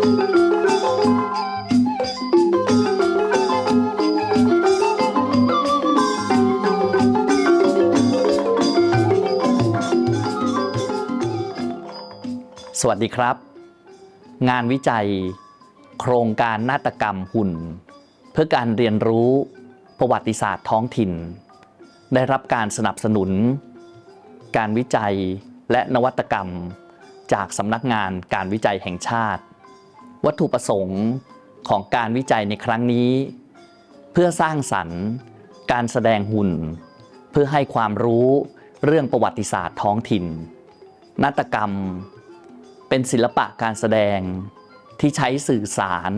สวัสดีครับงานวิจัยโครงการนาฏกรรมหุ่นเพื่อการเรียนรู้ประวัติศาสตร์ท้องถิ่นได้รับการสนับสนุนการวิจัยและนวัตกรรมจากสำนักงานการวิจัยแห่งชาติวัตถุประสงค์ของการวิจัยในครั้งนี้เพื่อสร้างสรรค์การแสดงหุ่นเพื่อให้ความรู้เรื่องประวัติศาสตร์ท้องถิ่นนาฏกรรมเป็นศิลปะการแสดงที่ใช้สื่อสาร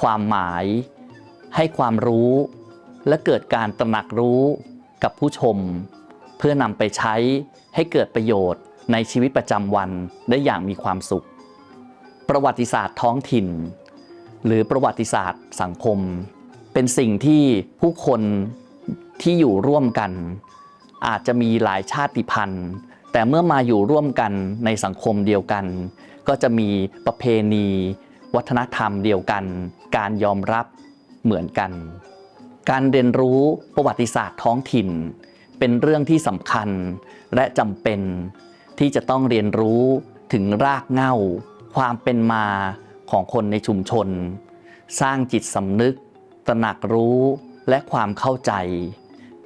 ความหมายให้ความรู้และเกิดการตระหนักรู้กับผู้ชมเพื่อนำไปใช้ให้เกิดประโยชน์ในชีวิตประจำวันได้อย่างมีความสุขประวัติศาสตร์ท้องถิ่นหรือประวัติศาสตร์สังคมเป็นสิ่งที่ผู้คนที่อยู่ร่วมกันอาจจะมีหลายชาติพันธุ์แต่เมื่อมาอยู่ร่วมกันในสังคมเดียวกันก็จะมีประเพณีวัฒนธรรมเดียวกันการยอมรับเหมือนกันการเรียนรู้ประวัติศาสตร์ท้องถิ่นเป็นเรื่องที่สำคัญและจำเป็นที่จะต้องเรียนรู้ถึงรากเหง้าความเป็นมาของคนในชุมชนสร้างจิตสำนึกตระหนักรู้และความเข้าใจ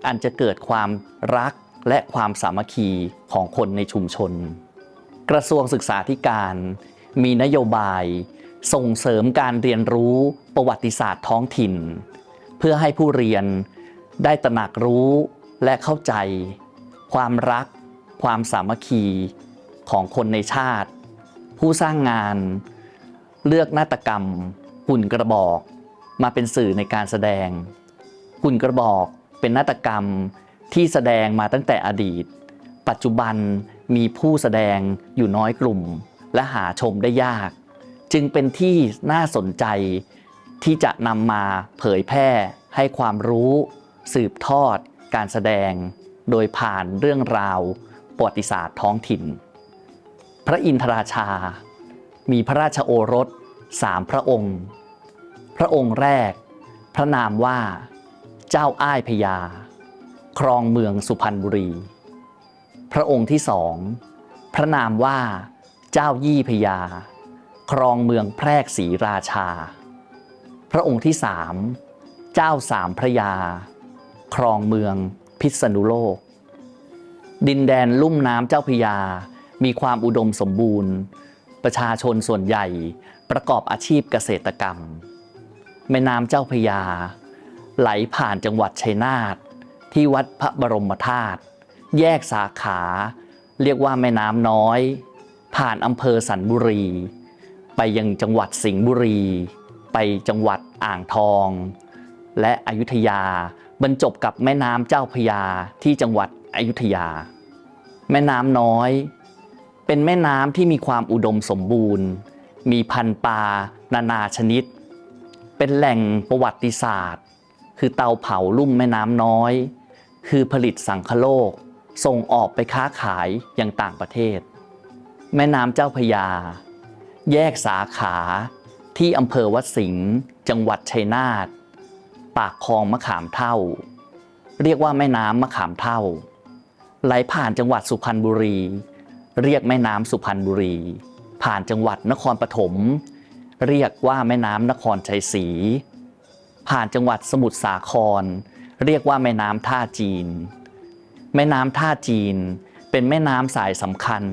อันจะเกิดความรักและความสามัคคีของคนในชุมชนกระทรวงศึกษาธิการมีนโยบายส่งเสริมการเรียนรู้ประวัติศาสตร์ท้องถิ่นเพื่อให้ผู้เรียนได้ตระหนักรู้และเข้าใจความรักความสามัคคีของคนในชาติผู้สร้างงานเลือกนาฏกรรมหุ่นกระบอกมาเป็นสื่อในการแสดงหุ่นกระบอกเป็นนาฏกรรมที่แสดงมาตั้งแต่อดีตปัจจุบันมีผู้แสดงอยู่น้อยกลุ่มและหาชมได้ยากจึงเป็นที่น่าสนใจที่จะนำมาเผยแพร่ให้ความรู้สืบทอดการแสดงโดยผ่านเรื่องราวประวัติศาสตร์ท้องถิ่นพระอินทราชามีพระราชโอรส3 พระองค์พระองค์แรกพระนามว่าเจ้าอ้ายพญาครองเมืองสุพรรณบุรีพระองค์ที่2พระนามว่าเจ้ายี่พญาครองเมืองแพรกศรีราชาพระองค์ที่3เจ้าสามพระยาครองเมืองพิษณุโลกดินแดนลุ่มน้ำเจ้าพระยามีความอุดมสมบูรณ์ประชาชนส่วนใหญ่ประกอบอาชีพเกษตรกรรมแม่น้ำเจ้าพระยาไหลผ่านจังหวัดชัยนาทที่วัดพระบรมธาตุแยกสาขาเรียกว่าแม่น้ำน้อยผ่านอำเภอสันบุรีไปยังจังหวัดสิงห์บุรีไปจังหวัดอ่างทองและอยุธยาบรรจบกับแม่น้ำเจ้าพระยาที่จังหวัดอยุธยาแม่น้ำน้อยเป็นแม่น้ำที่มีความอุดมสมบูรณ์มีพันธุ์ปลานานาชนิดเป็นแหล่งประวัติศาสตร์คือเตาเผาลุ่มแม่น้ำน้อยคือผลิตสังคโลกส่งออกไปค้าขายยังต่างประเทศแม่น้ำเจ้าพระยาแยกสาขาที่อำเภอวัดสิงห์จังหวัดชัยนาทปากคลองมะขามเท่าเรียกว่าแม่น้ำมะขามเท่าไหลผ่านจังหวัดสุพรรณบุรีเรียกแม่น้ำสุพรรณบุรีผ่านจังหวัดนครปฐมเรียกว่าแม่น้ำนครชัยศรีผ่านจังหวัดสมุทรสาครเรียกว่าแม่น้ำท่าจีนแม่น้ำท่าจีนเป็นแม่น้ำสายสำคัญ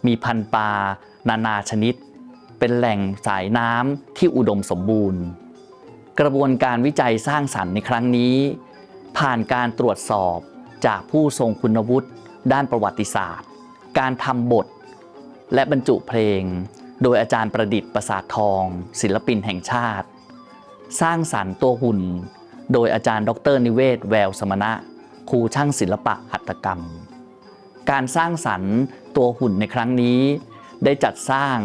มีพันธุ์ปลานานาชนิดเป็นแหล่งสายน้ำที่อุดมสมบูรณ์กระบวนการวิจัยสร้างสรรค์ในครั้งนี้ผ่านการตรวจสอบจากผู้ทรงคุณวุฒิด้านประวัติศาสตร์การทำบทและบรรจุเพลงโดยอาจารย์ประดิษฐ์ประสาททองศิลปินแห่งชาติสร้างสรรค์ตัวหุ่นโดยอาจารย์ดร.นิเวศแววสมณะครูช่างศิลปะหัตถกรรมการสร้างสรรค์ตัวหุ่นในครั้งนี้ได้จัดสร้าง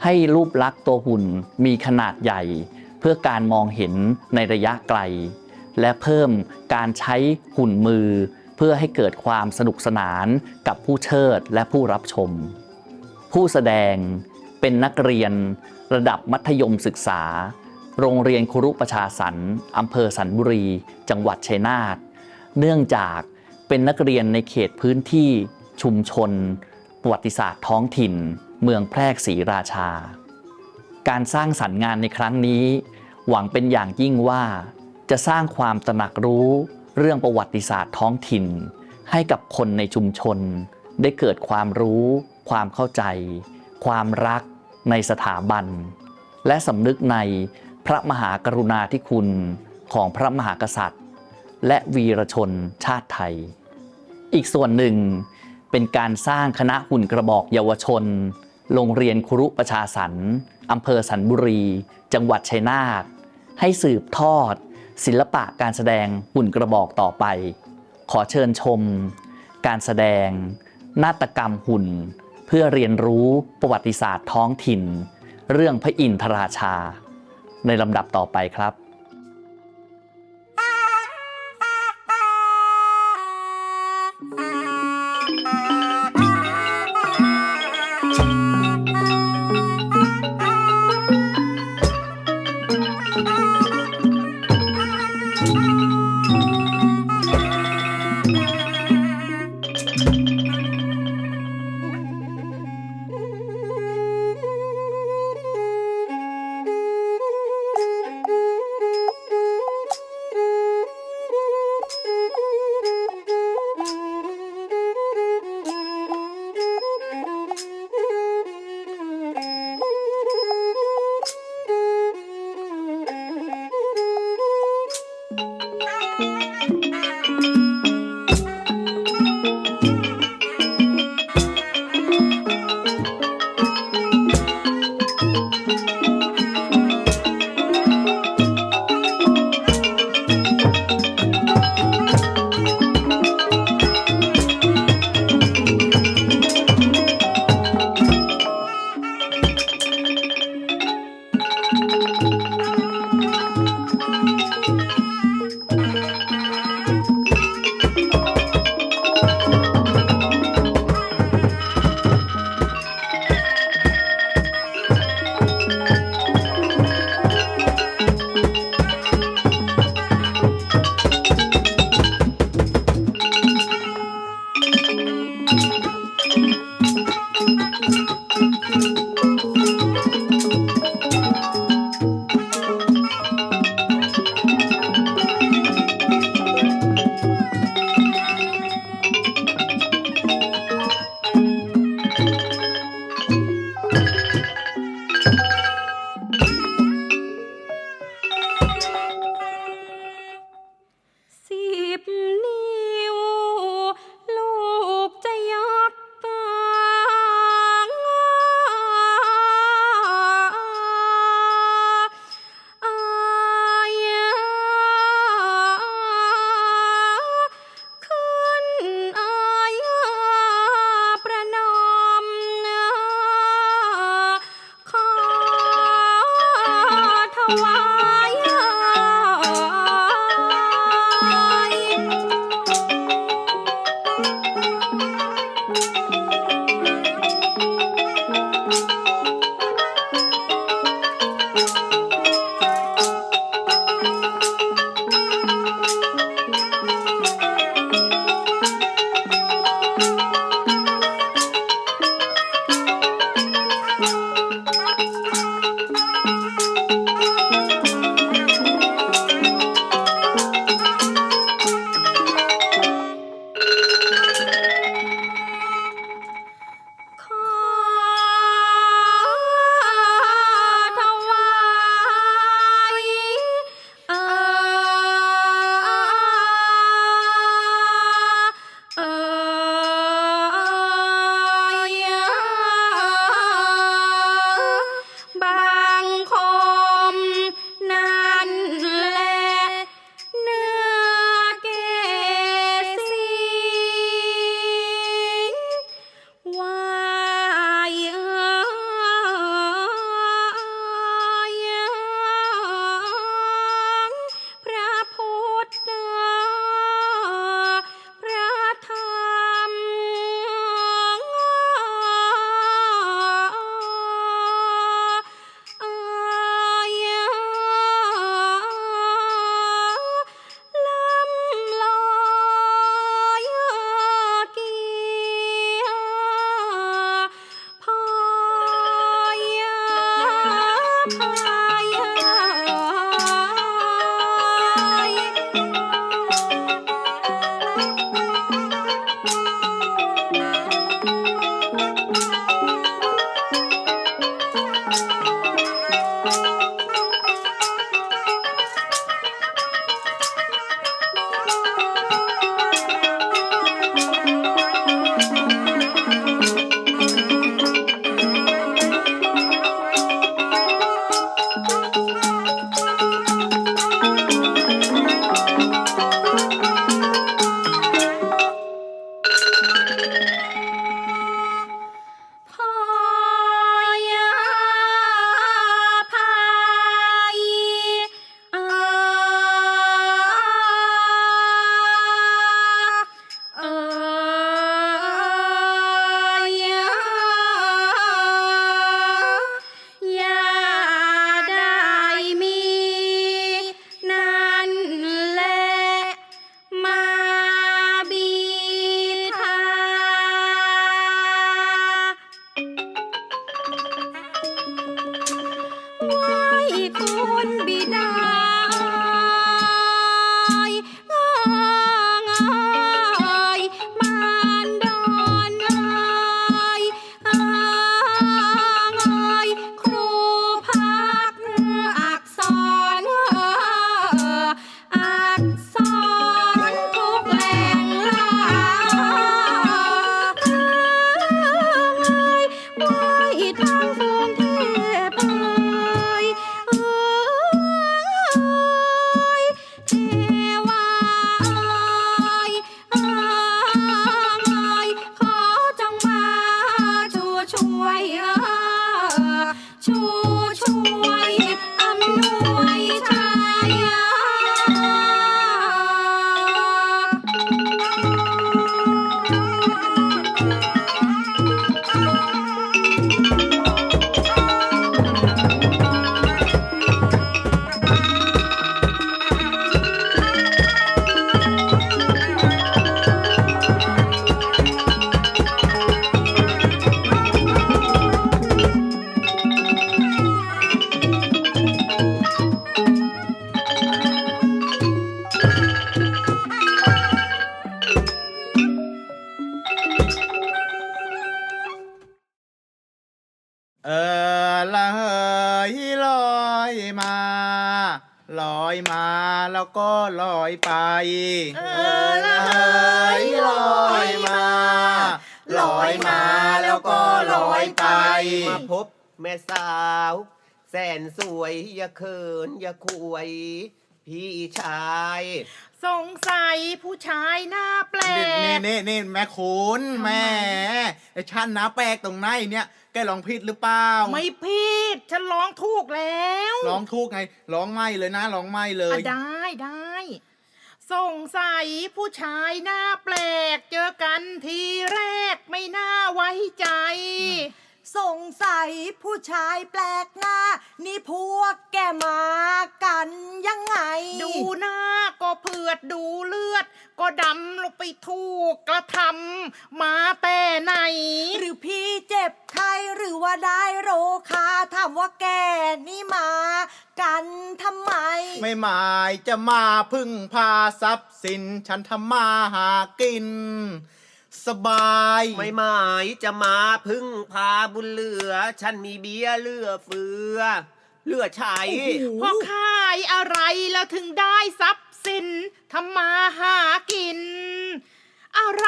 ให้รูปลักษณ์ตัวหุ่นมีขนาดใหญ่เพื่อการมองเห็นในระยะไกลและเพิ่มการใช้หุ่นมือเพื่อให้เกิดความสนุกสนานกับผู้เชิดและผู้รับชมผู้แสดง เป็นนักเรียนระดับมัธยมศึกษาโรงเรียนครุประชาสรรค์อำเภอสันบุรีจังหวัดชัยนาทเนื่องจากเป็นนักเรียนในเขตพื้นที่ชุมชนประวัติศาสตร์ท้องถิ่นเมืองแพรกศรีราชาการสร้างสรรค์งานในครั้งนี้หวังเป็นอย่างยิ่งว่าจะสร้างความตระหนักรู้เรื่องประวัติศาสตร์ท้องถิ่นให้กับคนในชุมชนได้เกิดความรู้ความเข้าใจความรักในสถาบันและสำนึกในพระมหากรุณาธิคุณของพระมหากษัตริย์และวีรชนชาติไทยอีกส่วนหนึ่งเป็นการสร้างคณะหุ่นกระบอกเยาวชนโรงเรียนครุประชาสรรค์อำเภอสันบุรีจังหวัดชัยนาทให้สืบทอดศิลปะการแสดงหุ่นกระบอกต่อไปขอเชิญชมการแสดงนาฏกรรมหุ่นเพื่อเรียนรู้ประวัติศาสตร์ท้องถิ่นเรื่องพระอินทราชาในลำดับต่อไปครับ ยลอยมาลอยมาแล้วก็ลอยไปละเฮ้ยลอยมาลอยมาแล้วก็ลอยไปมาพบแม่สาวแสนสวยอย่าเขินอย่าคุยพี่ชายสงสัยผู้ชายหน้าแปลกนี่แม่คุณแม่ไอ้ฉันนะแปลกตรงไหนเนี่ยแกร้องผิดหรือเปล่าไม่ผิดฉันร้องถูกแล้วร้องถูกไงร้องไม่เลยนะร้องไม่เลยได้สงสัยผู้ชายหน้าแปลกเจอกันทีแรกไม่น่าไว้ใจสงสัยผู้ชายแปลกหน้านี่พวกแกมากันยังไงดูหน้าก็เผือดดูเลือดก็ดำลงไปถูกกระทำมาแต่ไหนหรือพี่เจ็บไข้หรือว่าได้โรคาถามว่าแกนี่มากันทำไมไม่หมายจะมาพึ่งพาทรัพย์สินฉันทำมาหากินสบายไม่หมายจะมาพึ่งพาบุญเหลือฉันมีเบี้ยเหลือเฟือเหลือใช้พอขายอะไรแล้วถึงได้ทรัพย์สินทำมาหากินอะไร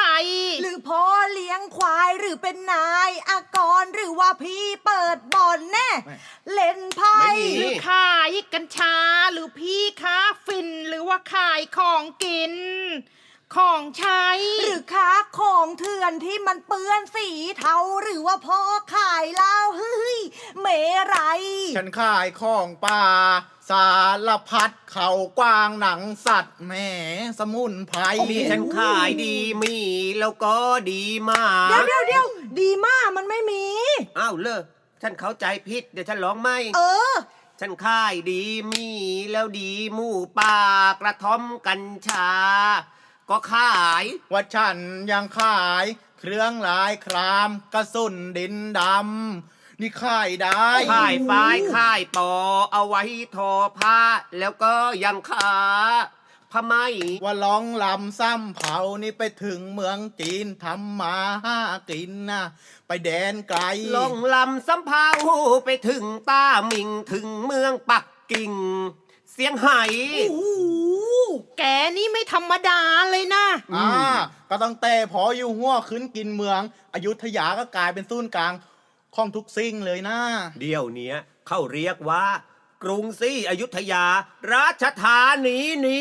หรือพ่อเลี้ยงควายหรือเป็นนายอากรหรือว่าพี่เปิดบ่อนแน่เล่นไพ่หรือขายกัญชาหรือพี่ค้าฟินหรือว่าขายของกินของใช้หรือค้าของเถื่อนที่มันเปื้อนสีเทาหรือว่าพ่อขายเหล้าเฮ้ยเมรัยฉันขายของป่าสารพัดเขากวางหนังสัตว์แหมสมุนไพรมีฉันขายดีมีแล้วก็ดีมากเดี๋ยวดีมากมันไม่มีอ้าวเลิกฉันเข้าใจผิดเดี๋ยวฉันร้องไม่ฉันขายดีมีแล้วดีหมู่ป่ากระท่อมกัญชาก็ขายว่าฉันยังขายเครื่องลายครามกระสุนดินดำนี่ขายได้ขายฝ้ายขายปอเอาไว้ทอผ้าแล้วก็ยังขาผ้าไหมว่าร้องลำซ้ำเผานี่ไปถึงเมืองจีนทำมาหากินนะไปแดนไกลร้องลำซ้ำเผาไปถึงต้าหมิงถึงเมืองปักกิ่งเสียงไห้แกนี่ไม่ธรรมดาเลยนะก็ตั้งแต่พออยู่หัวขึ้นกินเมืองอยุธยาก็กลายเป็นศูนย์กลางของทุกสิ่งเลยนะเดี๋ยวนี้เขาเรียกว่ากรุงศรีอยุธยาราชธานีนี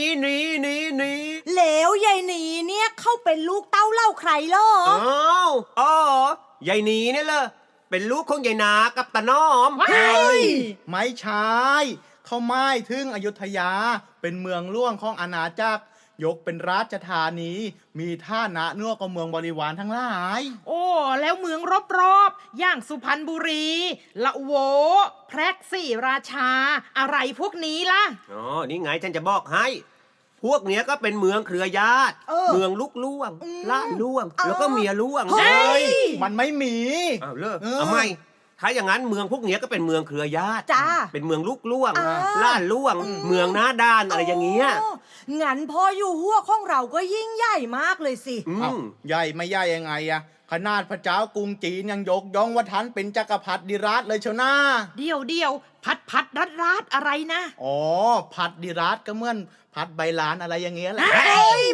แล้วยายหนีเนี่ยเข้าเป็นลูกเต้าเล่าใครเหรออ๋อยายหนีเนี่ยเหรอเป็นลูกของยายนากับตาน้อมไม่ใช่เขาไม่ถึงอยุธยาเป็นเมืองหลวงของอาณาจักรยกเป็นราชธานีมีท่านะเนื้อกับเมืองบริวารทั้งหลายโอ้แล้วเมืองรอบๆอย่างสุพรรณบุรีละโวแพรกศรีราชาอะไรพวกนี้ล่ะนี่ไงฉันจะบอกให้พวกเนี้ยก็เป็นเมืองเครือญาติเมืองลูกล่วงล่าล่วงแล้วก็เมียล่วงเฮ้ยมันไม่มีเลิกเอาไม่ถ้าอย่างนั้นเมืองพวกนี้ก็เป็นเมืองเครือญาติเป็นเมืองลูกล่วงล่าล่วงเมืองหน้าด้านอะไรอย่างเงี้ยงั้นพออยู่หัวของเราก็ยิ่งใหญ่มากเลยสิใหญ่ไม่ใหญ่ยังไงอะขนาดพระเจ้ากรุงจีนยังยกย่องว่าท่านเป็นจักรพรรดิราชเลยเชียวนะเดี๋ยวพัดรัดอะไรนะพัดดิราชก็เหมือนพัดใบลานอะไรอย่างเงี้ยแหละ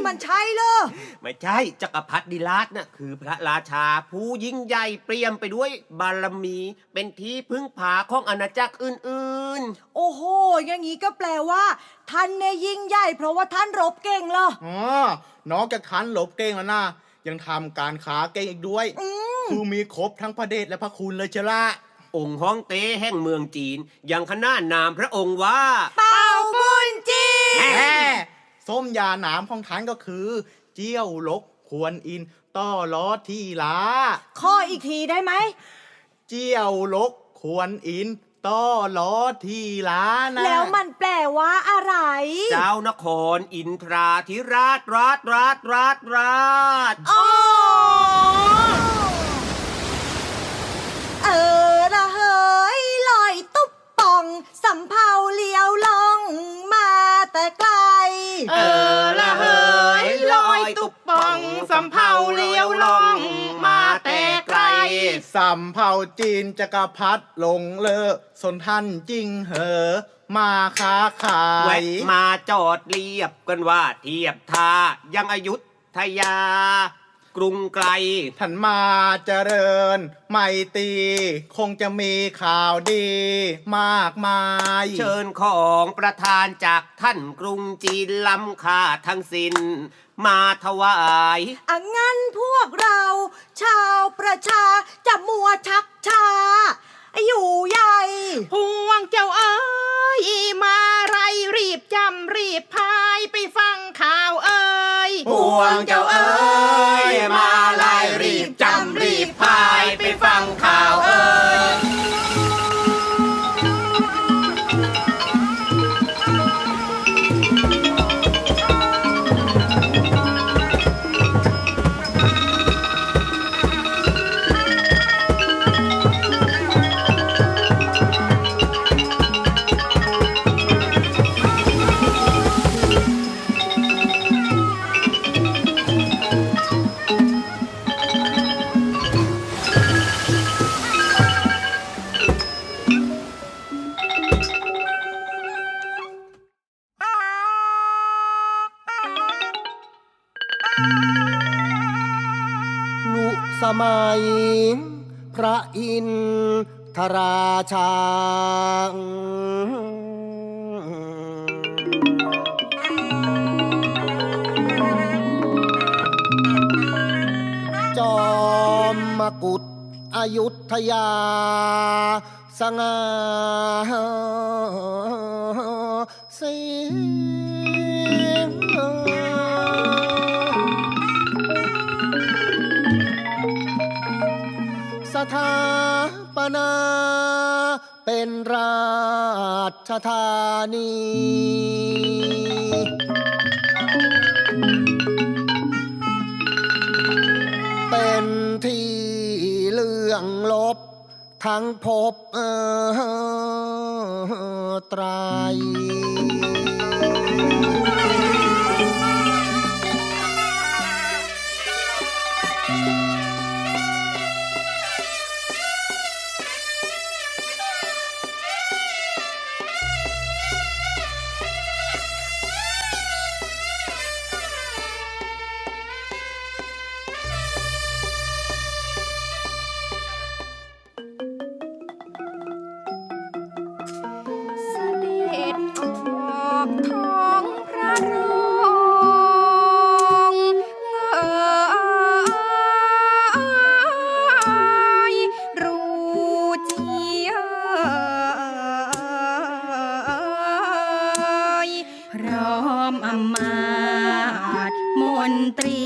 มันใช่เหรอไม่ใช่จักรพรรดิราชน่ะคือพระราชาผู้ยิ่งใหญ่เปี่ยมไปด้วยบารมีเป็นที่พึ่งพาของอาณาจักรอื่นๆโอ้โหอย่างนี้ก็แปลว่าท่านเนี่ยยิ่งใหญ่เพราะว่าท่านรบเก่งเหรอนอกจากท่านรบเก่งแล้วนะยังทำการค้าเก่งอีกด้วยคือมีครบทั้งพระเดชและพระคุณเลยเชล่ะองค์ฮ่องเต้แห่งเมืองจีนยังขนานนามพระองค์ว่าเป่าบุญจีนส้มยาหนามของท่านก็คือเจี้ยวลกควรอินต้อล้อที่ลาข้ออีกทีได้ไหมเจี้ยวลกควรอินต้อล้อที่ลานะแล้วมันแปลว่าอะไรเจ้านครอินทราธิราชละเฮ้ยลอยตุ๊บป่องสำเภาเลี้ยวลองมาแต่ไกลละเฮ้ยลอยตุ๊บป่องสำเภาเลี้ยวลองมาแต่ไกล สำเภาจีนจักรพรรดิลงเลอสนท่านจริงเหอมาค้าขา แวะ ย มาจอดเรียบกันว่าเทียบท่ายังอยุธยา กรุงไกล ท่านมาเจริญไม่ตรีคงจะมีข่าวดีมากมาย เชิญของประธานจากท่านกรุงจีนล้ำค่าทั้งสิ้นมาถวาย งั้นพวกเราชาวประชาจะมัวชักช้าอยู่ใหญ่ ห่วงเจ้าเอ้ยมาไรรีบจำรีบพายไปฟังข่าวเอ้ย ห่วงเจ้าเอ้ยมาไล่รีบจำรีบพายไปฟังข่าวเอ้ย ลุสมัย พระอินทราชา จอมมกุฎอยุธยา สง่าสีสถาปนาเป็นราชธานี เป็นที่เรื่องลบทั้งภพไตร เสด็จออกท้องพระโรงรู้เจียพร้อมอำมาตย์มนตรี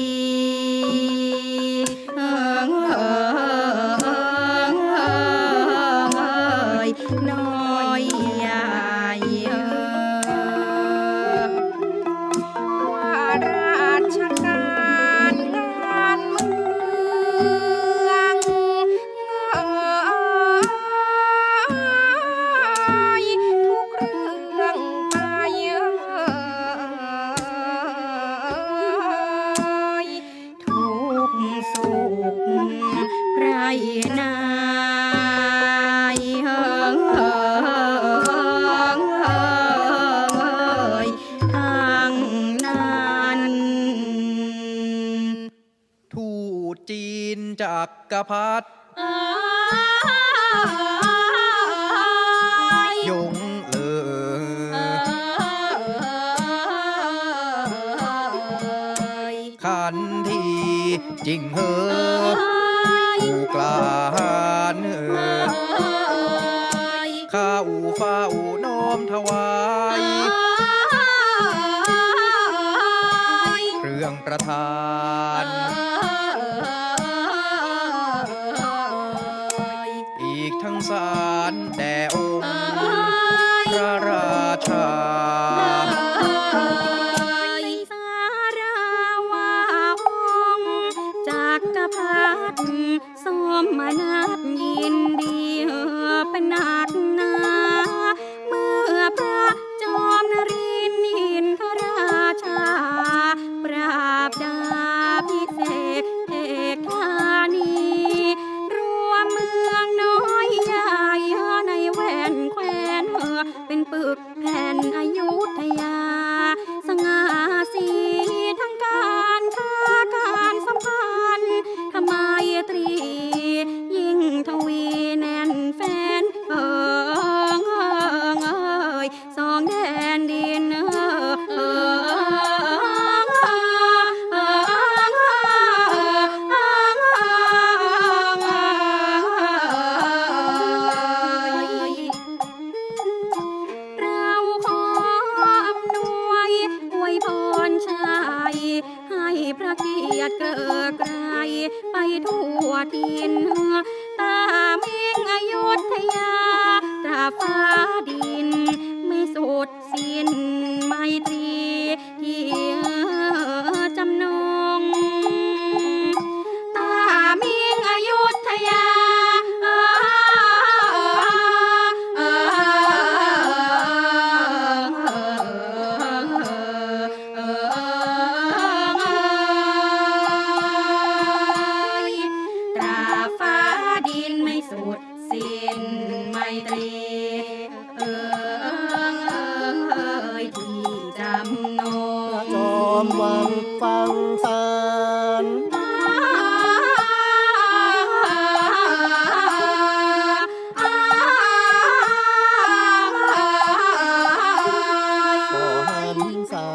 น้อยใหญ่ว่าราชการงานเมืองทุกเรื่องไปทุกสุขไรนายทั้งนั้น ทูตจีนจักรพรรดิยงขันทีจริงเหอผู้กล้าหาญข้าอูฟ้าอูน้อมถวายเครื่องประทาน อีกทั้งสารแด่องค์พระราชา สาราวาองค์จักรพรรดิสมนัสยินดีเป็นนักหนาเมื่อพระจอมนรินทร์อินทราชา ปราบดาพิเศษเอกธานีรู้ เป็นปึกแผ่นอยุธยาสง่าสีทั้งการค้าการสัมพันธ์ทำไมตรียิ่งทวีแน่นแฟนสองแดนดินเราขออำนวยอวยพรชัยให้พระเกียรติเกริกไกรไปทั่วทินตาเมืองอยุธยาตราฟ้าดินไม่สุดสิ้นไมตรีที่จำนงตาเมืองอยุธยาตราฟ้าดินไม่สุดสิ้นไมตรีที่จำนง จอมวังฟังสารก็หันษา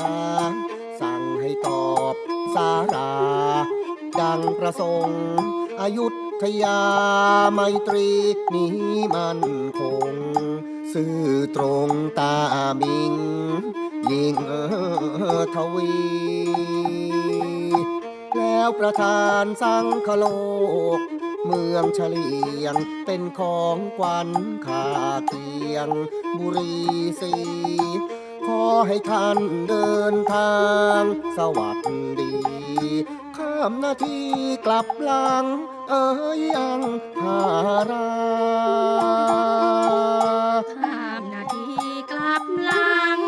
สั่งให้ตอบสาราดังประสงค์อยุธยาไมตรีนี้มันคงซื่อตรงตามิงยิ่งทวี แล้วประธานสังคโลกเมืองเฉลียงเป็นของขวัญข้าเคียงบุรีศรีขอให้ท่านเดินทางสวัสดีข้ามนาทีกลับหลังยังหารา ข้ามนาทีกลับหลัง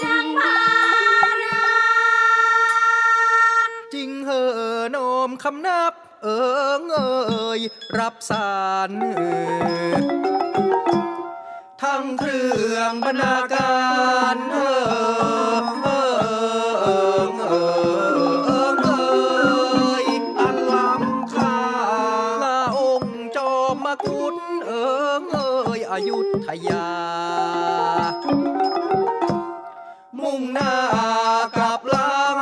ยังพารา จริงเหอะโนมคำนับเยรับสารทั้งเครื่องบรรณาการอันล้ำค่าหน้าองค์จอมกุฎอยุธยา มุ่งหน้ากลับหลัง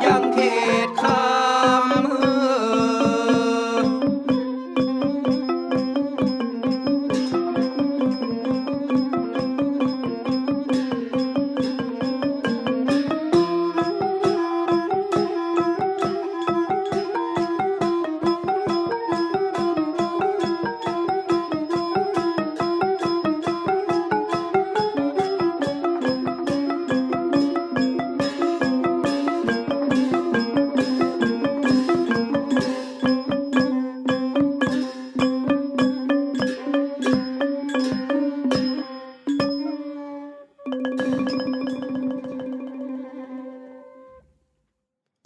ยังเขตคาม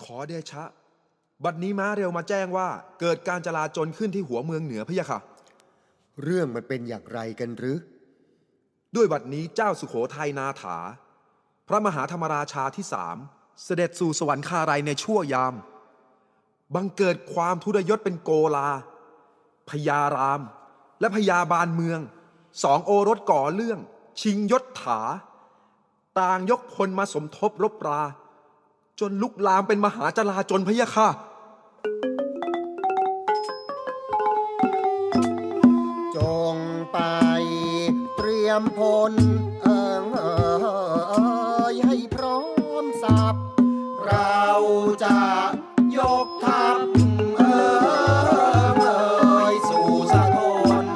ขอเดชะ บัดนี้ม้าเร็วมาแจ้งว่าเกิดการจลาจลขึ้นที่หัวเมืองเหนือพะยะค่ะ เรื่องมันเป็นอย่างไรกันหรือ ด้วยบัดนี้เจ้าสุโขทัยนาถา พระมหาธรรมราชาที่3เสด็จสู่สวรรคาลัยในชั่วยาม บังเกิดความทุรยศเป็นโกลา พญาราม และพญาบาลเมือง2โอรสก่อเรื่อง ชิงยศถา ต่างยกพลมาสมทบรบราจนลุกลามเป็นมหาจลาจลพะยะค่ะ จงไปเตรียมพลให้พร้อมสับเราจะยกทัพสู่สะทน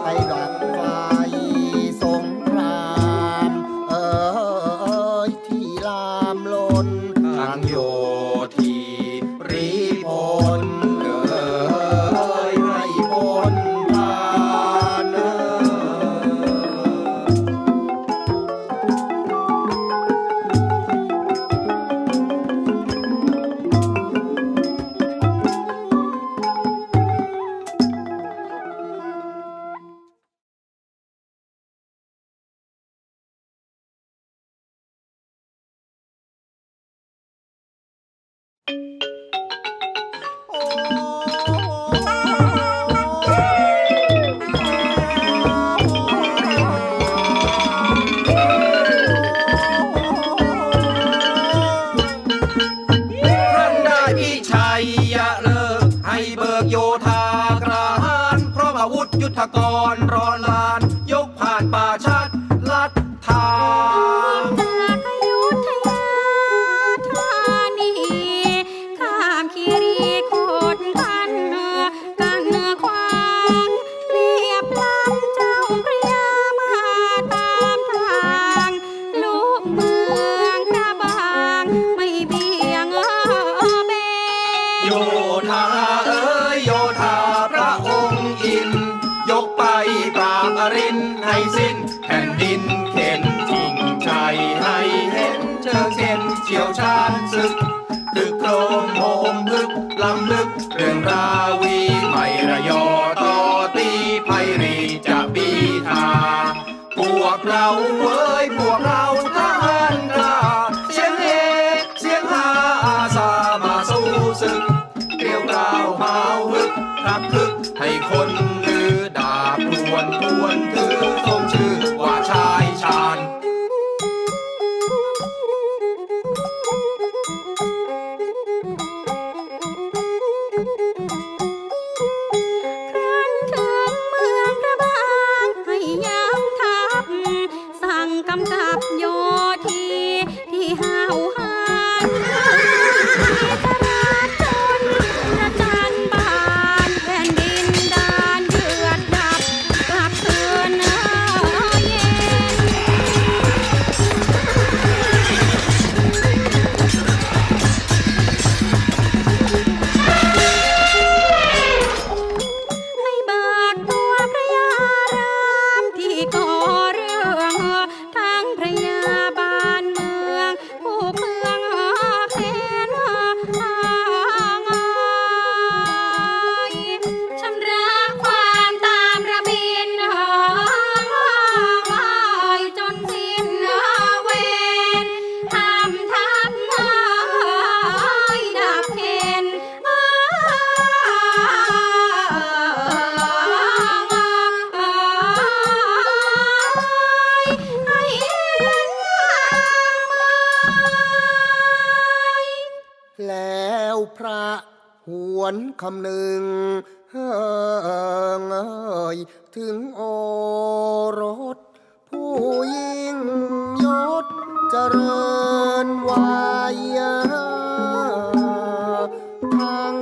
ให้ดับไฟสงครามที่ลามล้นทางโยธีรีพลให้พ้นผ่าน ข กรร้อนลานยกผ่านป่าชัดลัดทาง จากอยุธยาธานีข้ามคีรีโคตรกันกันควางเรียบลำเจ้าพระยามาตามทางลูกเมืองพระบางไม่เบี่ยงเบน โยธาเอ๋ยโยธาพระองค์อิน ยกไปปราบอรินให้สิ้นแผ่นดินเข็นทิ้งชัยให้เห็นเชิงเช่นเชี่ยวชาญศึกตึกโครมโหมพึกล้ำลึกเรื่องราวีไม่ระยอต่อตีไพรีจะบีทาพวกเราเว้ยพวกเราทหารกล้าเสียงเฮเสียงฮาอาสามาสู้ศึกเกลียวกล่าวหาวฮึกทักคึกให้คนลือดาบทวนทวนถือทรงชื่อว่าชายชาญ ครั้นถึงเมืองพระบางให้ย้ำทัพสั่งกำกับโยธีที่ห้าวหาญจราจรประจันบานแผ่นดินดานเดือดดับกลับคืนเย็น ให้เบิกตัวพระยารามที่ก่อเรื่องทั้งพระยาบานเมืองผู้เมืองเข็นชำระความตามระบินจนสิ้นเวรทำทัพดับเข็น แล้วพระหวนคำหนึ่งเอยถึงโอรส ผู้ยิ่งยศเจริญวัยทั้ง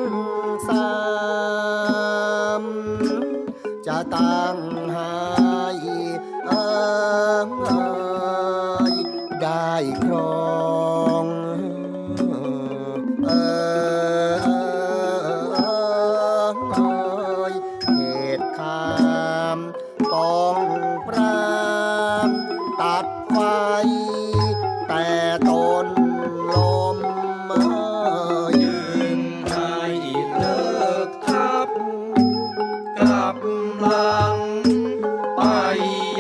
สามจะตั้งให้ได้ครองเหตุคามป้องปรามตัดไฟแต่ตนลมยืนให้เลิกทับกลับหลัง ไป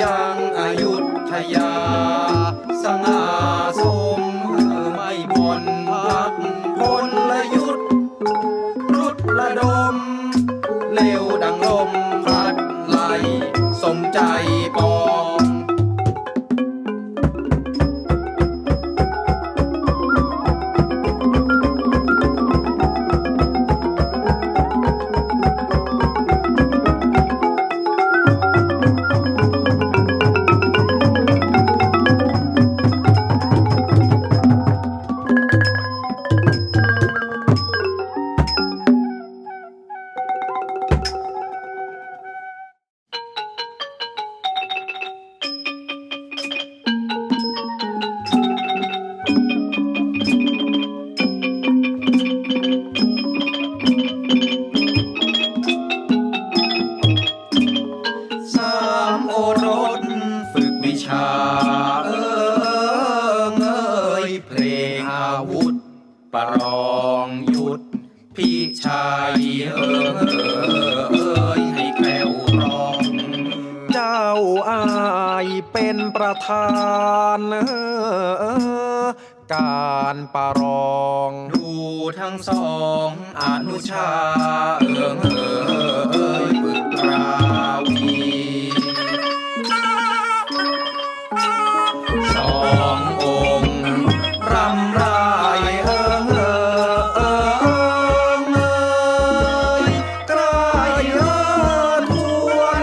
ยังอยุธยา สง่าสมไม่ผ่อนพักพลยุทธรุดระดมเร็วดังลมพัดไหลสมใจปอง สามโอรสฝึกวิชาเอยเพลงอาวุธประลองยุทธพี่ชายให้แคล้วครอง เจ้าอายเป็นประธานการประลองดูทั้งสองอนุชาฝึกราวี สององค์รำไรกลายทวน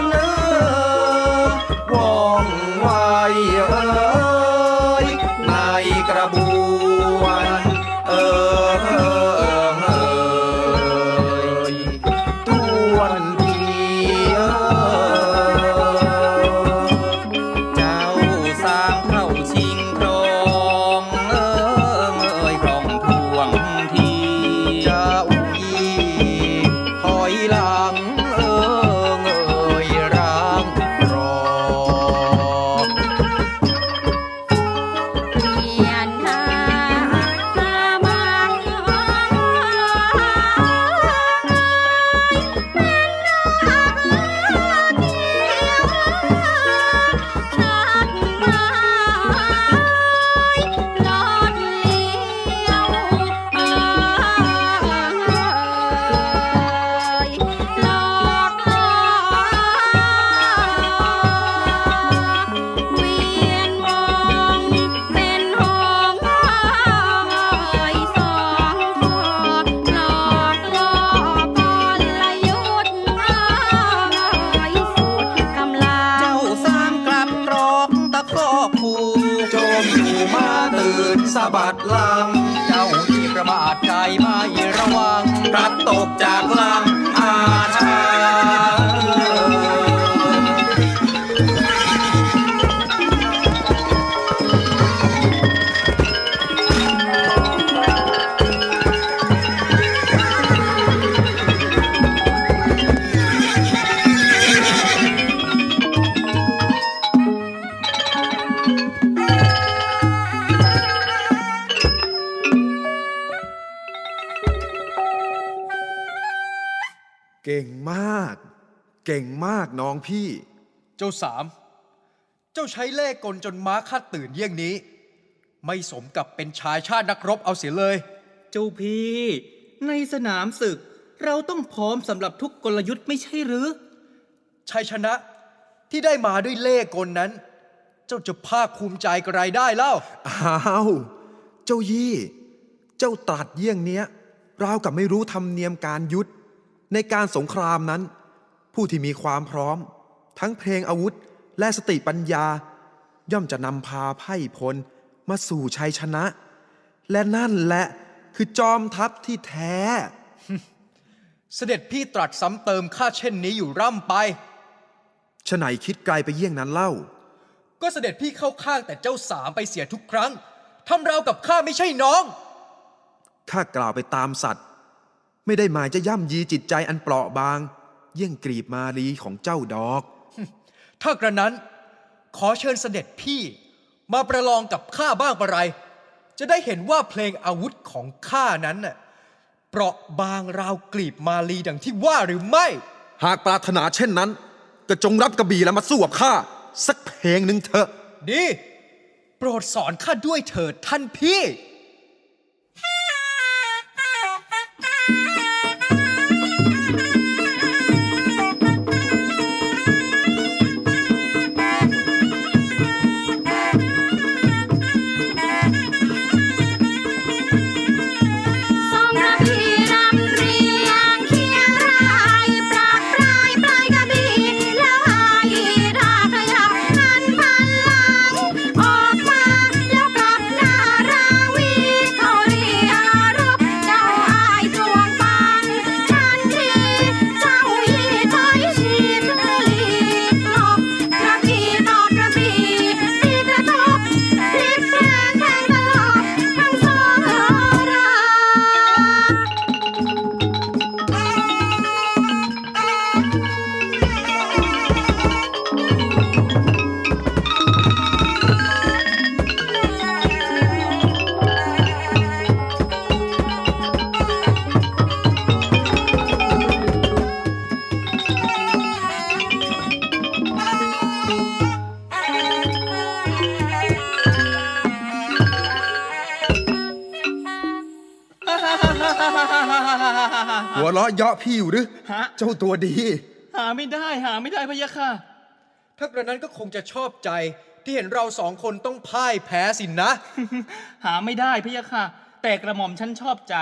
ะบัดลัง เจ้าที่ประมาทใจไม่ระวัง พลัดตกจากลังอาชา เก่งมาก เก่งมากน้องพี่ เจ้าสาม เจ้าใช้เล่ห์กลจนม้าข้าตื่นเยี่ยงนี้ ไม่สมกับเป็นชายชาตินักรบเอาเสียเลย เจ้าพี่ในสนามศึกเราต้องพร้อมสำหรับทุกกลยุทธ์ไม่ใช่หรือ ชัยชนะที่ได้มาด้วยเล่ห์กลนั้น เจ้าจะภาคภูมิใจกระไรได้เล่า อ้าว เจ้ายี่ เจ้าตรัสเยี่ยงเนี้ยราวกับไม่รู้ธรรมเนียมการยุทธในการสงครามนั้น ผู้ที่มีความพร้อม ทั้งเพลงอาวุธและสติปัญญา ย่อมจะนำพาไพร่พลมาสู่ชัยชนะ และนั่นแหละคือจอมทัพที่แท้ เสด็จพี่ตรัสซ้ำเติมข้าเช่นนี้อยู่ร่ำไป ฉะไหนคิดไกลไปเยี่ยงนั้นเล่า ก็เสด็จพี่เข้าข้างแต่เจ้าสามไปเสียทุกครั้งทำราวกับข้าไม่ใช่น้อง ข้ากล่าวไปตามสัตว์ ไม่ได้หมายจะย่ำยีจิตใจอันเปราะบาง เยี่ยงกรีบมาลีของเจ้าดอก ถ้ากระนั้นขอเชิญเสด็จพี่มาประลองกับข้าบ้างปะไร จะได้เห็นว่าเพลงอาวุธของข้านั้นน่ะเปราะบางราวกลีบมาลีดังที่ว่าหรือไม่ หากปรารถนาเช่นนั้น ก็จงรับกระบี่แล้วมาสู้กับข้าสักเพลงหนึ่งเถอะ ดี โปรดสอนข้าด้วยเถิดท่านพี่ สองกระบี่รำเรียงเคียงรายปรากปลายปลายกระบี่แล้วหายท่าขยับหันพันหลังออกมาแล้วกลับหน้าราวีเขาเรียรบเจ้าอายจวงฟันทันทีเจ้ายี่ถอยชีพหลีกหลบกระบี่ต่อกระบี่ตีกระทบพลิกแปลงแทงตลบทั้งสองรา หัวเราะเยาะพี่อยู่หรือ ฮะ เจ้าตัวดี หาไม่ได้พะยะค่ะ ถ้ากระนั้นก็คงจะชอบใจที่เห็นเราสองคนต้องพ่ายแพ้สินนะ หาไม่ได้พะยะค่ะ แต่กระหม่อมฉันชอบใจ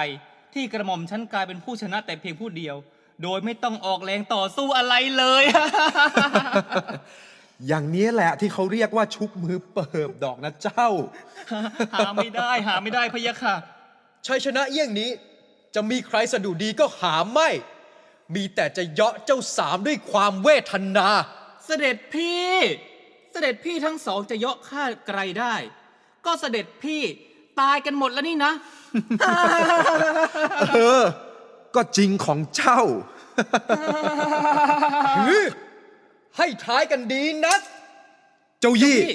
ที่กระหม่อมฉันกลายเป็นผู้ชนะแต่เพียงผู้เดียว โดยไม่ต้องออกแรงต่อสู้อะไรเลย อย่างนี้แหละที่เขาเรียกว่าชุบมือเปิบดอกนะเจ้า หาไม่ได้พะยะค่ะ ชัยชนะเยี่ยงนี้จะมีใครสะดุดีก็หาไม่ มีแต่จะเยาะเจ้าสามด้วยความเวทนา เสด็จพี่ทั้งสองจะเยาะข้าไกลได้ ก็เสด็จพี่ตายกันหมดแล้วนี่นะ เออ ก็จริงของเจ้า ให้ท้ายกันดีนัก เจ้ายี่ พี่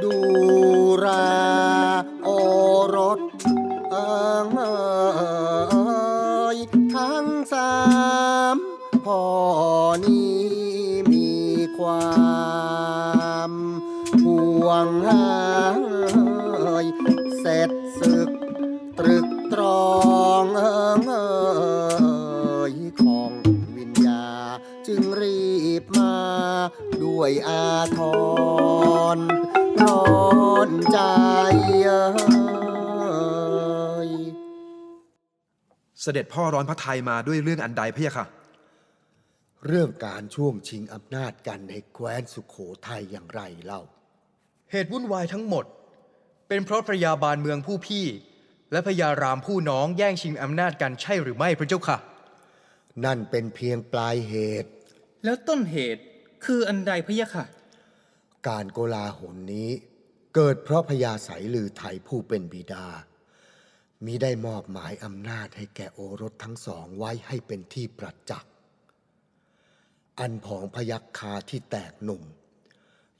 ดูราโอรสเอยทั้งสามพ่อนี้มีความห่วงหายเสร็จศึกตรึกตรอง ของวิญญาจึงรีบมาด้วยอาทรร้อนใจเสด็จพ่อร้อนพระทัยมาด้วยเรื่องอันใดพะยะค่ะ เรื่องการช่วงชิงอำนาจกันในแคว้นสุโขทัยอย่างไรเล่า เหตุวุ่นวายทั้งหมด เป็นเพราะพระยาบาลเมืองผู้พี่ และพระยารามผู้น้องแย่งชิงอำนาจกันใช่หรือไม่พระเจ้าค่ะ นั่นเป็นเพียงปลายเหตุ แล้วต้นเหตุคืออันใดพะยะค่ะ การโกลาหลนี้เกิดเพราะพญาไสลือไทยผู้เป็นบิดามิได้มอบหมายอำนาจให้แก่โอรสทั้งสองไว้ให้เป็นที่ประจักษ์อันผองพยัคฆาที่แตกหนุ่ม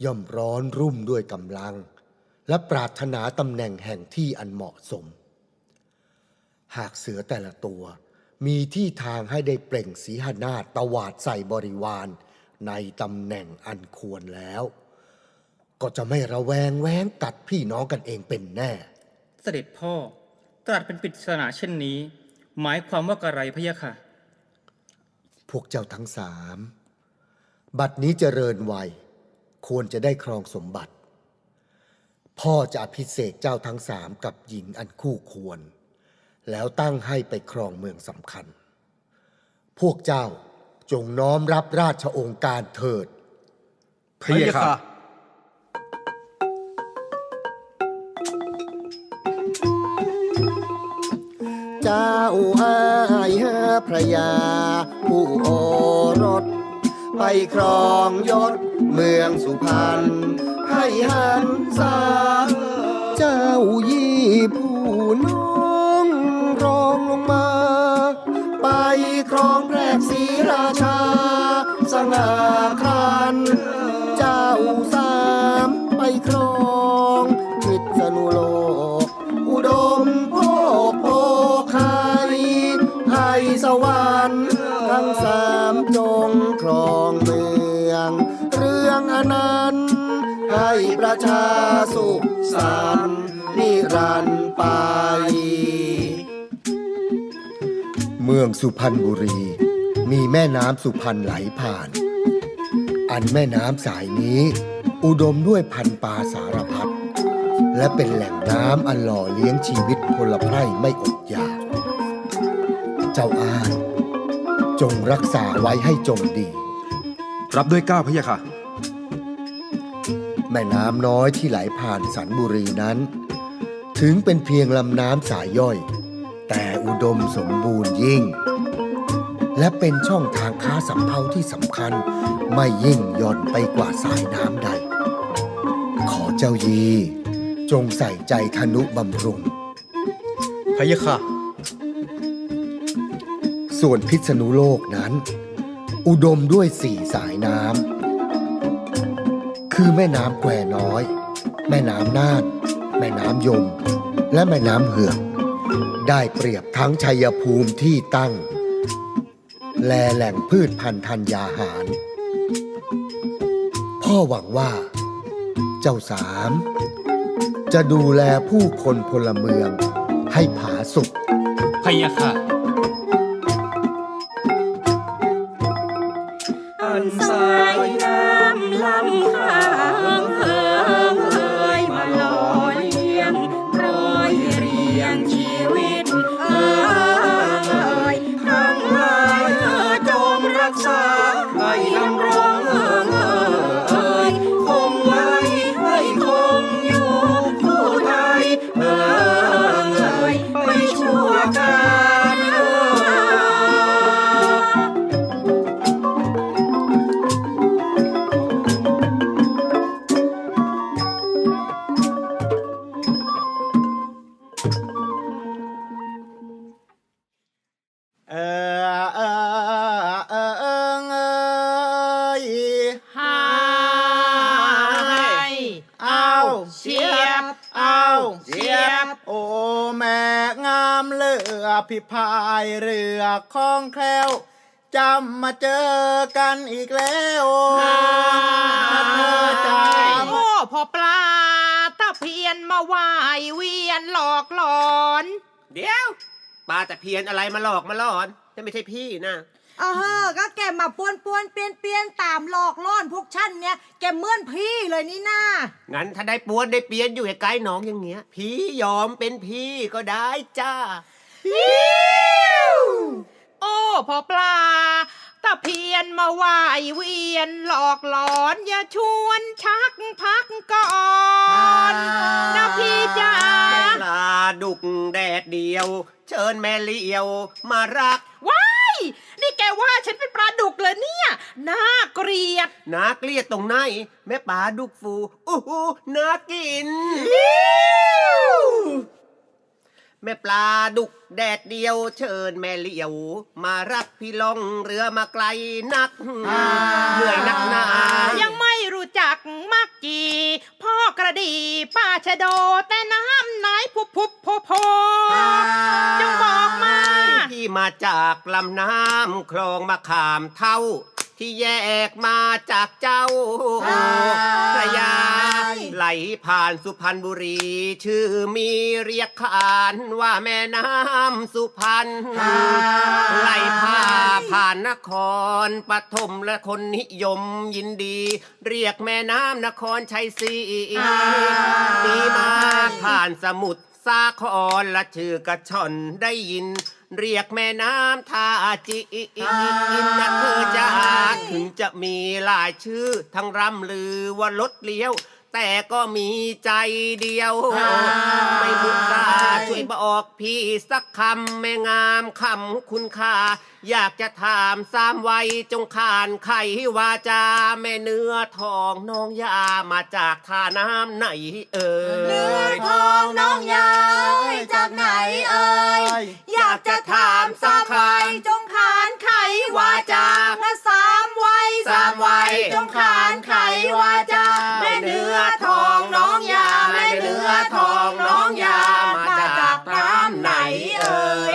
ย่อมร้อนรุ่มด้วยกำลังและปรารถนาตำแหน่งแห่งที่อันเหมาะสมหากเสือแต่ละตัวมีที่ทางให้ได้เปล่งสีหนาฏตวาดใส่บริวารในตำแหน่งอันควรแล้วก็จะไม่ระแวงแว้งกัดพี่น้องกันเองเป็นแน่ เสด็จพ่อตรัสเป็นปริศนาเช่นนี้ หมายความว่ากระไรพะยะค่ะ พวกเจ้าทั้งสามบัดนี้เจริญวัยควรจะได้ครองสมบัติ พ่อจะอภิเษกเจ้าทั้งสามกับหญิงอันคู่ควรแล้วตั้งให้ไปครองเมืองสำคัญพวกเจ้าจงน้อมรับราชองค์การเถิด พะยะค่ะ เจ้าอายพระยาผู้โอรสไปครองยศเมืองสุพรรณให้หันษาเจ้ายี่ผู้น้องรองลงมาไปครองแพรกศรีราชาสง่าครันเจ้าสามไปครองพิษณุโลกอุดมโภคโภคัยให้สวรรค์ทั้งสามจงครองเมืองเรื่องอนันต์ให้ประชาสุขสันต์นิรันดร์ไปเมืองสุพรรณบุรีมีแม่น้ำสุพรรณไหลผ่านอันแม่น้ำสายนี้อุดมด้วยพันธุ์ปลาสารพัดและเป็นแหล่งน้ำอันหล่อเลี้ยงชีวิตพลไพร่ไม่อดอยากเจ้าอายจงรักษาไว้ให้จงดี รับด้วยเกล้าพะยะค่ะ แม่น้ำน้อยที่ไหลผ่านสันบุรีนั้นถึงเป็นเพียงลำน้ำสายย่อยแต่อุดมสมบูรณ์ยิ่งและเป็นช่องทางค้าสำเภาที่สำคัญไม่ยิ่งหย่อนไปกว่าสายน้ำใดขอเจ้ายีจงใส่ใจทนุบำรุง พะยะค่ะ ส่วนพิษณุโลกนั้นอุดมด้วยสี่สายน้ำคือแม่น้ำแควน้อยแม่น้ำน่านแม่น้ำยมและแม่น้ำเหือกได้เปรียบทั้งชัยภูมิที่ตั้งและแหล่งพืชพันธุ์ธัญญาหารพ่อหวังว่าเจ้าสามจะดูแลผู้คนพลเมืองให้ผาสุก พะยะค่ะ อันสายน้ำลำข้างเหิงเอ่ยมาหล่อเลี้ยงร้อยเรียงชีวิตเอ่ยทั้งหลายจงรักษาให้ดำรงเอ่ยคงไว้ให้คงอยู่ผู้ไทยเอ่ยไปชั่วกาล พิพายเรือคล้องแคล้วจำมาเจอกันอีกแล้วโอ้พอปลาตะเพียนมาว่ายเวียนหลอกหลอน เดี๋ยว ปลาแต่เพียนอะไรมาหลอกมาหลอนจะไม่ใช่พี่นะ ก็แกมาปวนเปลี่ยนตามหลอกล่อนพวกฉันเนี่ยแกเหมือนพี่เลยนี่นา งั้นถ้าได้ปวนได้เปลี่ยนอยู่ใกล้ๆน้องอย่างเงี้ยพี่ยอมเป็นพี่ก็ได้จ้า โอ้พ่อปลาตะเพียนมาว่ายเวียนหลอกหลอนอย่าชวนชักพักก่อนนะพี่จ๋า ปลาดุกแดดเดียว เชิญแม่เลี้ยวมารัก ว้ายนี่แกว่าฉันเป็นปลาดุกเลยเนี่ยน่าเกลียด น่าเกลียดตรงไหนแม่ปลาดุกฟูอู้หูน่ากิน แม่ปลาดุกแดดเดียว เชิญแม่เลี้ยวมารักพี่ล่องเรือมาไกลนักเหนื่อยนักหนา ยังไม่รู้จักมักจีพ่อกระดีป้าชะโดแต่น้ำไหนพุบพุบโพโพจงบอกมา ที่มาจากลำน้ำคลองมะขามเท่า ที่แยกมาจากเจ้าพระยาไหลผ่านสุพรรณบุรี ชื่อมีเรียกขานว่าแม่น้ำสุพรรณไหลผ่านนครปฐมและคนนิยมยินดี เรียกแม่น้ำนครชัยศรีมีมาผ่านสมุทรสาครและชื่อกระช่อนได้ยิน เรียกแม่น้ำท่าจีนนะเธอจะถึงจะมีหลายชื่อทั้งร่ำลือว่ารถเลี้ยว แต่ก็มีใจเดียว ไม่มุสาช่วยบอกพี่สักคำแม่งามคำคุณค่าอยากจะถามสามวัยจงขานไขวาจาแม่เนื้อทองน้องยามาจากท่าน้ำไหนเอ่ย เนื้อทองน้องยายจากไหนเอ่ยอยากจะถามสามวัยจงขานไขวาจาสามวัยจงขานไขวาจาแม่เนื้อทองน้องยาแม่เนื้อทองน้องยามาจากน้ำไหนเอ่ย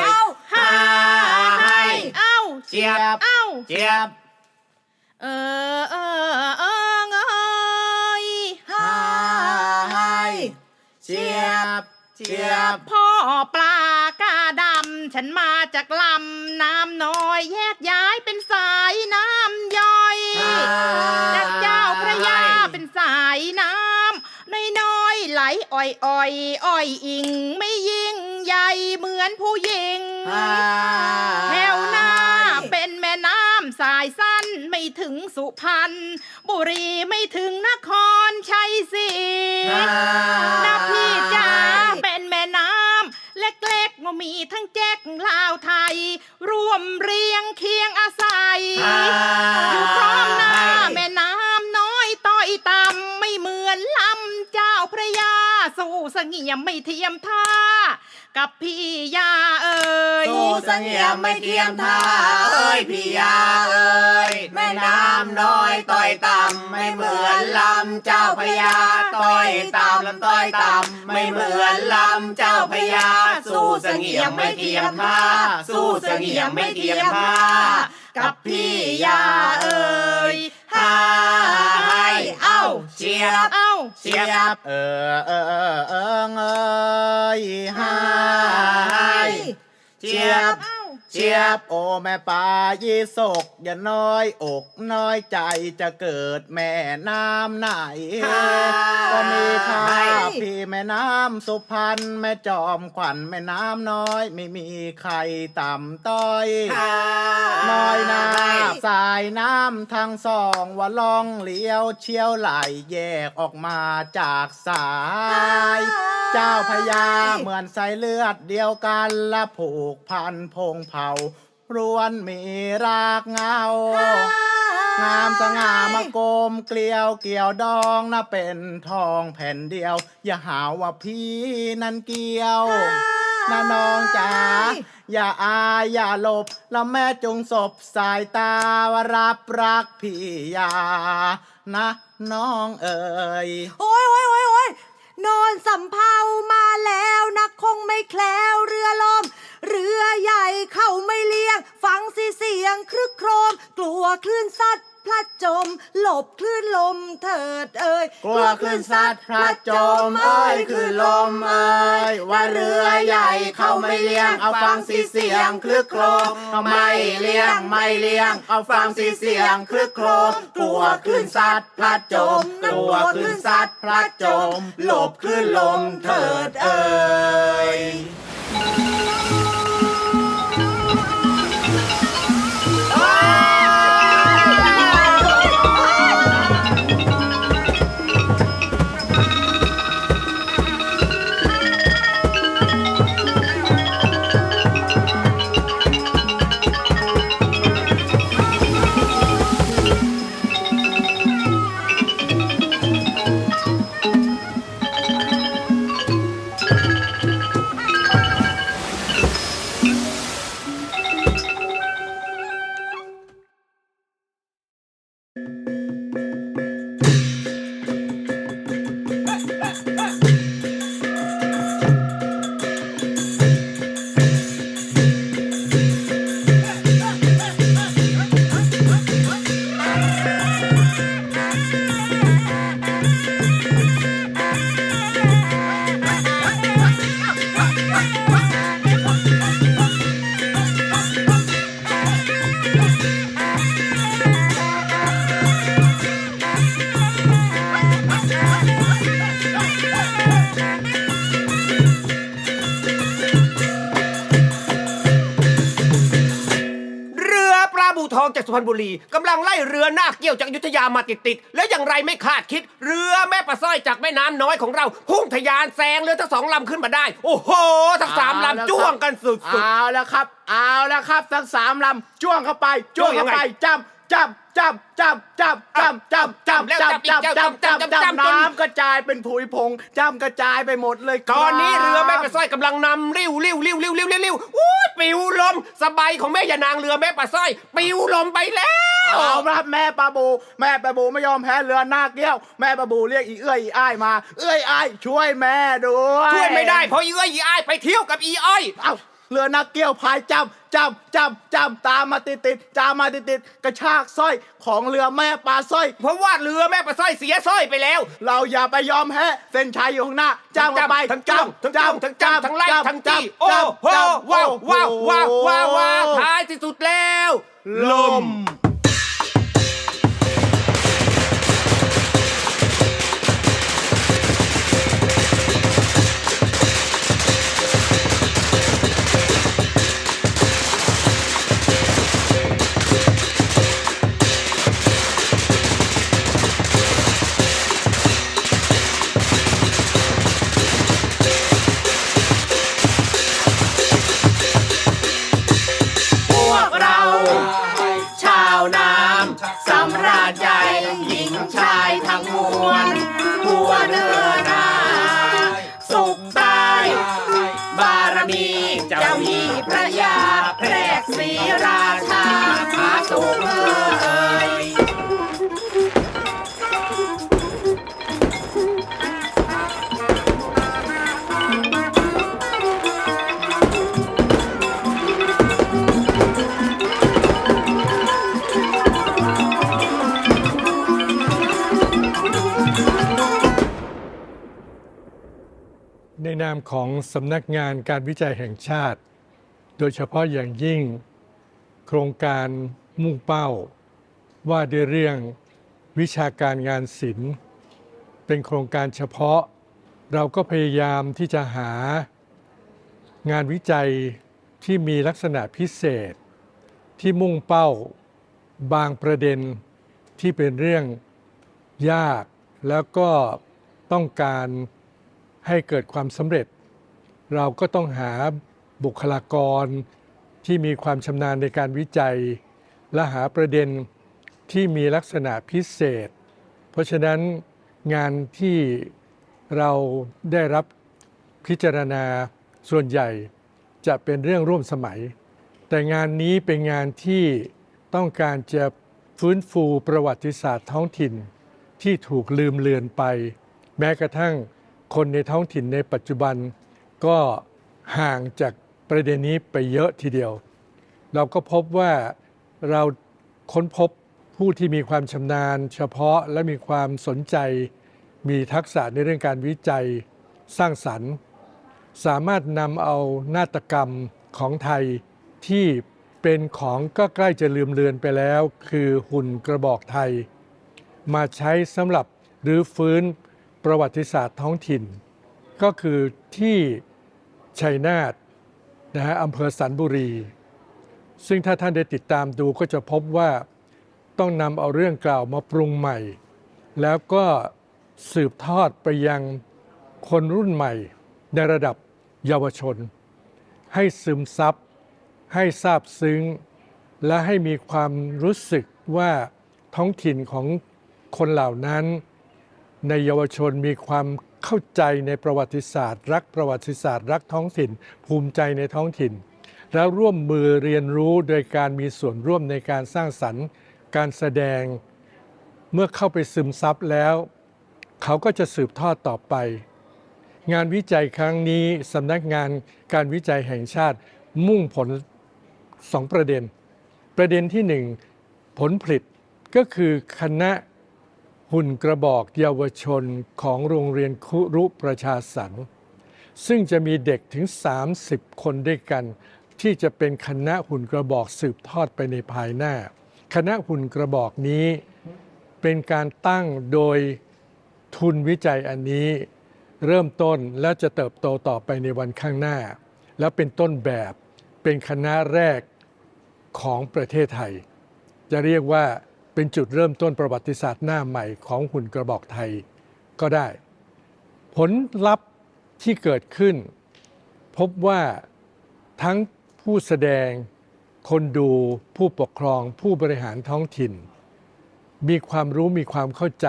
เจี๊ยบเจี๊ยบ เงย เจี๊ยบ พ่อปลากาดำฉันมาจากลำน้ำน้อยแยกย้ายเป็นสายน้ำย่อยจากเจ้าพระยาเป็นสายน้ำน้อยๆไหลอ้อยอิงไม่ยิ่งใหญ่เหมือนผู้หญิงแถวหน้าเป็นแม่น้ำสายสั้นไม่ถึงสุพรรณบุรีไม่ถึงนครชัยศรีนะพี่จ๋าเป็นแม่น้ำเล็กๆมีทั้งแจ๊กลาวไทยรวมเรียงเคียงอาศัยอยู่พร้อมหน้าแม่น้ำน้อยต้อยต่ำไม่เหมือนลำเจ้าพระยาสู้เสงี่ยมไม่เทียมท่ากับพี่ยาเอ่ย สู้เสงี่ยมไม่เทียมท่าเอ้ยพี่ยาเอ้ยแม่น้ำน้อยต้อยต่ำไม่เหมือนลำเจ้าพระยาต้อยต่ำไม่เหมือนลำเจ้าพระยาสู้เสงี่ยมไม่เทียมท่าสู้เสงี่ยมไม่เทียมท่ากับพี่ยาเอ้ยเจี๊ยบ เจี๊ยบเจี๊ยบโอ้แม่ปลายี่สกอย่าน้อยอกน้อยใจจะเกิดแม่น้ำไหนก็มีข้าพี่แม่น้ำสุพรรณแม่จอมขวัญแม่น้ำน้อยไม่มีใครต่ำต้อยน้อยนาสายน้ำทั้งสองว่าล่องเลี้ยวเชี่ยวไหลแยกออกมาจากสายเจ้าพญาเหมือนสายเลือดเดียวกันและผูกพันพงเผารวนมีรากเงางามสง่ามากลมเกลียวเกี่ยวดองนะเป็นทองแผ่นเดียวอย่าหาว่าพี่นั้นเกี่ยวนะน้องจ๋าอย่าอายอย่าหลบแล้วแม่จงศพสายตาว่ารับรักพี่ยานะน้องเอ๋ย โอ้ยนอนสำเภามาแล้วนะคงไม่แคล้วเรือลมเรือใหญ่เข้าไม่เลี้ยงฟังเสียงครึกโครมกลัวคลื่นซัด พลัดจม หลบคลื่นลมเถิดเอ่ย กลัวคลื่นซัดพลัดจมเอ้ยคลื่นลมเอ้ยว่าเรือใหญ่เขาไม่เลี้ยงเอาฟังสีเสียงคลึกโครมเอาไม่เลี้ยงไม่เลี้ยงเอาฟังสีเสียงคลึกโครมกลัวคลื่นซัดพลัดจมกลัวคลื่นซัดพลัดจมหลบคลื่นลมเถิดเอ้ย ทองจากสุพรรณบุรีกำลังไล่เรือนาคเกี้ยวจากอยุธยามาติดๆและอย่างไรไม่คาดคิดเรือแม่ปลาสร้อยจากแม่น้ำน้อยของเราพุ่งทะยานแซงเรือทั้ง2 ลำขึ้นมาได้โอ้โหทั้ง3 ลำจ้วงกันสุดๆเอาแล้วครับทั้ง3 ลำจ้วงเข้าไปจ้ำน้ำกระจายเป็นผุยผงจ้ำกระจายไปหมดเลยตอนนี้เรือแม่ปลาสร้อยกำลังนำริ้วอุ้ยปิวลมสบายของแม่ยานางเรือแม่ปลาสร้อยปิวลมไปแล้วเอาละแม่ปลาบูไม่ยอมแพ้เรือนาคเกี้ยวแม่ปลาบูเรียกอีเอื้อยอีอ้ายมาเอื้อยอ้ายช่วยแม่ด้วยช่วยไม่ได้เพราะอีเอื้อยอีอ้ายไปเที่ยวกับอีอ้อยเรือนาคเกี้ยวพายจ้ำตามมาติดกระชากสร้อยของเรือแม่ปลาสร้อยเพราะว่าเรือแม่ปลาสร้อยเสียสร้อยไปแล้วเราอย่าไปยอมแพ้เส้นชัยอยู่ข้างหน้าจ้ำไปทั้งไล่ทั้งจี้โอ้โหว้าวท้ายที่สุดแล้วลมในนามของสำนักงานการวิจัยแห่งชาติโดยเฉพาะอย่างยิ่งโครงการมุ่งเป้าว่าด้วยเรื่องวิชาการงานศิลป์เป็นโครงการเฉพาะเราก็พยายามที่จะหางานวิจัยที่มีลักษณะพิเศษที่มุ่งเป้าบางประเด็นที่เป็นเรื่องยากแล้วก็ต้องการให้เกิดความสำเร็จเราก็ต้องหาบุคลากรที่มีความชำนาญในการวิจัยและหาประเด็นที่มีลักษณะพิเศษเพราะฉะนั้นงานที่เราได้รับพิจารณาส่วนใหญ่จะเป็นเรื่องร่วมสมัยแต่งานนี้เป็นงานที่ต้องการจะฟื้นฟูประวัติศาสตร์ท้องถิ่นที่ถูกลืมเลือนไปแม้กระทั่งคนในท้องถิ่นในปัจจุบันก็ห่างจากประเด็นนี้ไปเยอะทีเดียวเราก็พบว่าเราค้นพบ ผู้ที่มีความชำนาญเฉพาะและมีความสนใจมีทักษะในเรื่องการวิจัยสร้างสรรค์สามารถนำเอานาฏกรรมของไทยที่เป็นของก็ใกล้จะลืมเลือนไปแล้วคือหุ่นกระบอกไทยมาใช้สำหรับรื้อฟื้นประวัติศาสตร์ท้องถิ่นก็คือที่ชัยนาทอำเภอสันบุรีซึ่งถ้าท่านได้ติดตามดูก็จะพบว่าต้องนำเอาเรื่องกล่าวมาปรุงใหม่แล้วก็สืบทอดไปยังคนรุ่นใหม่ในระดับเยาวชนให้ซึมซับให้ซาบซึ้งและให้มีความรู้สึกว่าท้องถิ่นของคนเหล่านั้นในเยาวชนมีความเข้าใจในประวัติศาสตร์รักประวัติศาสตร์รักท้องถิ่นภูมิใจในท้องถิ่นแล้วร่วมมือเรียนรู้โดยการมีส่วนร่วมในการสร้างสรรค์การแสดงเมื่อเข้าไปซึมซับแล้วเขาก็จะสืบทอดต่อไปงานวิจัยครั้งนี้สำนักงานการวิจัยแห่งชาติมุ่งผล2ประเด็นประเด็นที่1ผลผลิตก็คือคณะหุ่นกระบอกเยาวชนของโรงเรียนคุรุประชาสรรค์ซึ่งจะมีเด็กถึง30คนด้วยกันที่จะเป็นคณะหุ่นกระบอกสืบทอดไปในภายหน้าคณะหุ่นกระบอกนี้เป็นการตั้งโดยทุนวิจัยอันนี้เริ่มต้นและจะเติบโตต่อไปในวันข้างหน้าแล้วเป็นต้นแบบเป็นคณะแรกของประเทศไทยจะเรียกว่าเป็นจุดเริ่มต้นประวัติศาสตร์หน้าใหม่ของหุ่นกระบอกไทยก็ได้ผลลัพธ์ที่เกิดขึ้นพบว่าทั้งผู้แสดงคนดูผู้ปกครองผู้บริหารท้องถิ่นมีความรู้มีความเข้าใจ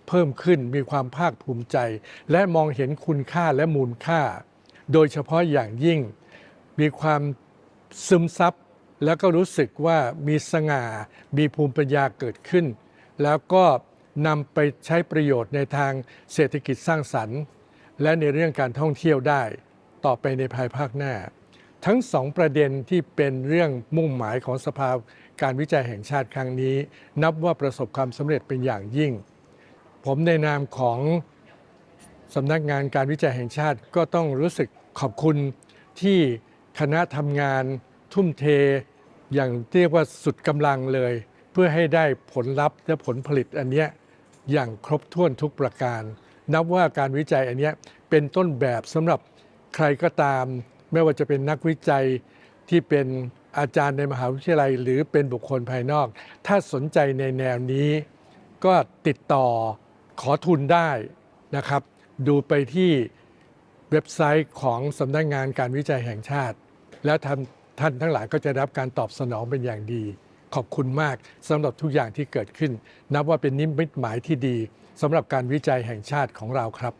เพิ่มขึ้นมีความภาคภูมิใจและมองเห็นคุณค่าและมูลค่าโดยเฉพาะอย่างยิ่งมีความซึมซับแล้วก็รู้สึกว่ามีสง่ามีภูมิปัญญาเกิดขึ้นแล้วก็นำไปใช้ประโยชน์ในทางเศรษฐกิจสร้างสรรค์และในเรื่องการท่องเที่ยวได้ต่อไปในภายภาคหน้าทั้ง2ประเด็นที่เป็นเรื่องมุ่งหมายของสภาการวิจัยแห่งชาติครั้งนี้นับว่าประสบความสำเร็จเป็นอย่างยิ่งผมในนามของสำนักงานการวิจัยแห่งชาติก็ต้องรู้สึกขอบคุณที่คณะทำงานทุ่มเทอย่างเรียกว่าสุดกำลังเลยเพื่อให้ได้ผลลัพธ์และผลผลิตอันนี้อย่างครบถ้วนทุกประการนับว่าการวิจัยอันนี้เป็นต้นแบบสำหรับใครก็ตามไม่ว่าจะเป็นนักวิจัยที่เป็นอาจารย์ในมหาวิทยาลัยหรือเป็นบุคคลภายนอกถ้าสนใจในแนวนี้ก็ติดต่อขอทุนได้นะครับดูไปที่เว็บไซต์ของสำนักงานการวิจัยแห่งชาติและท่านทั้งหลายก็จะรับการตอบสนองเป็นอย่างดีขอบคุณมากสำหรับทุกอย่างที่เกิดขึ้นนับว่าเป็นนิมิตหมายที่ดีสำหรับการวิจัยแห่งชาติของเราครับ